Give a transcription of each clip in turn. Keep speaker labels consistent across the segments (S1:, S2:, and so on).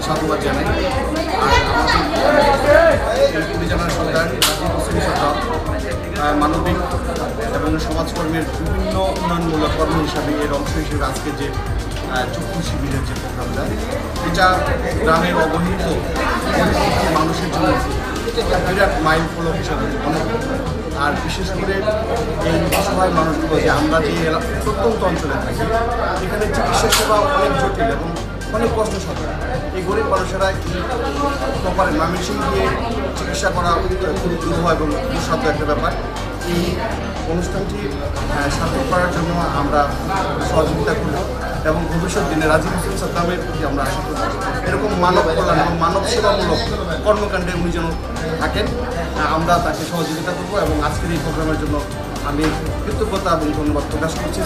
S1: সাধুবাদ জানাই। আর আমাদের কুড়িজানার সন্তান মানবিক এবং সমাজকর্মের বিভিন্ন উন্নয়নমূলক কর্ম হিসাবে এর অংশ হিসেবে আজকে যে চক্ষু শিবিরের যে প্রোগ্রামটা, এটা গ্রামের অবহেলিত মানুষের জন্য বিরাট মাইল ফলক হিসাবে মনে করি। আর বিশেষ করে এই অসহায় মানুষগুলো যে আমরা যে প্রত্যন্ত অঞ্চলে থাকি, এখানে চিকিৎসা সেবা অনেক জটিল এবং অনেক কষ্টসাধ্য। এই গরিব মানুষেরা প্রপারে ময়মনসিংহ গিয়ে চিকিৎসা করা খুব দুর্লভ এবং দুঃসাধ্য একটা ব্যাপার। এই অনুষ্ঠানটি সার্থক করার জন্য আমরা সহযোগিতা করব এবং ভবিষ্যৎ দিনে রাজীব হোসেন সাদ্দামের প্রতি আমরা আশা করব এরকম মানব কল্যাণ এবং মানব সেবামূলক কর্মকাণ্ডে উনি যেন থাকেন, আমরা তাকে সহযোগিতা করব। এবং আজকের এই প্রোগ্রামের জন্য আমি কৃতজ্ঞতা এবং ধন্যবাদ প্রকাশ করছি।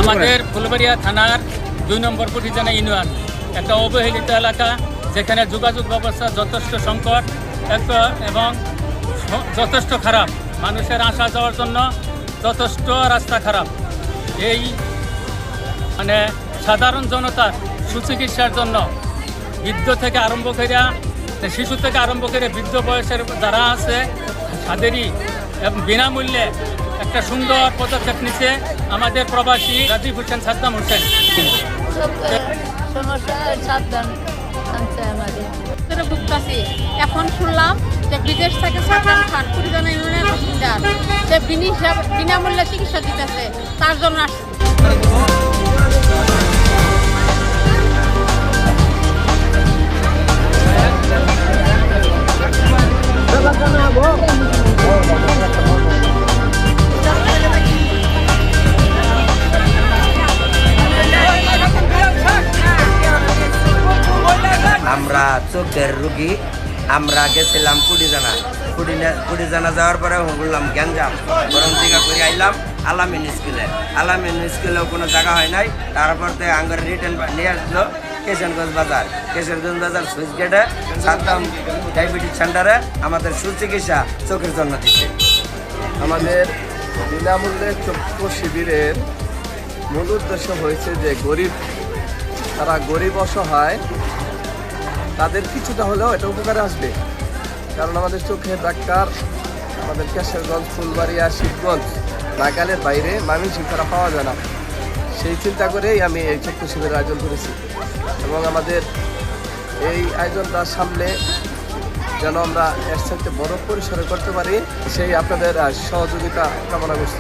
S2: আমাদের ফুলবাড়িয়া থানার 2 নম্বর কুড়িজানা ইউনিয়ন একটা অবহেলিত এলাকা, যেখানে যোগাযোগ ব্যবস্থা যথেষ্ট সংকট এবং যথেষ্ট খারাপ। মানুষের আসা যাওয়ার জন্য যথেষ্ট রাস্তা খারাপ। এই সাধারণ জনতার সুচিকিৎসার জন্য বৃদ্ধ থেকে আরম্ভ করে শিশু থেকে আরম্ভ করে বৃদ্ধ বয়সের যারা আছে তাদেরই বিনামূল্যে একটা সুন্দর পদক্ষেপ নিচ্ছে আমাদের প্রবাসী রাজীব হোসেন সাদ্দাম হোসেন।
S3: এখন শুনলাম যে বিদেশ থেকে সাদ্দাম খান কুড়িজানা ইউনিয়নের বাসিন্দার যে বিনামূল্যে চিকিৎসা দিতেছে, তার জন্য আসছে।
S4: আমরা চোখের রুগী, আমরা গেছিলাম কুড়িজানা যাওয়ার পরে বললাম গ্যাঞ্জাম, বরং জায়গা করে আইলাম আলামিন স্কুলেও কোনো জায়গা হয় নাই। তারপর থেকে আঙ্গার রিটার্ন নিয়ে আসলো কিশোরগঞ্জ বাজার সুইচ গেটে সাদ্দাম ডায়াবেটিস সেন্টারে আমাদের সুচিকিৎসা চোখের জন্য দিচ্ছে।
S5: আমাদের বিনামূল্যে চক্ষু শিবিরের মূল উদ্দেশ্য হয়েছে যে তারা গরিব অসহায়, তাদের কিছুটা হলেও এটা উপকারে আসবে। কারণ আমাদের চোখের ডাক্তার আমাদের কিশোরগঞ্জ, ফুলবাড়িয়া, শিবগঞ্জ, নাগালের বাইরে ময়মনসিংহ ছাড়া পাওয়া যায় না। সেই চিন্তা করেই আমি এই চক্ষু শিবিরের আয়োজন করেছি এবং আমাদের এই আয়োজনটার সামনে যেন আমরা এর সাথে বড় পরিসরে করতে পারি, সেই আপনাদের সহযোগিতা কামনা করছি।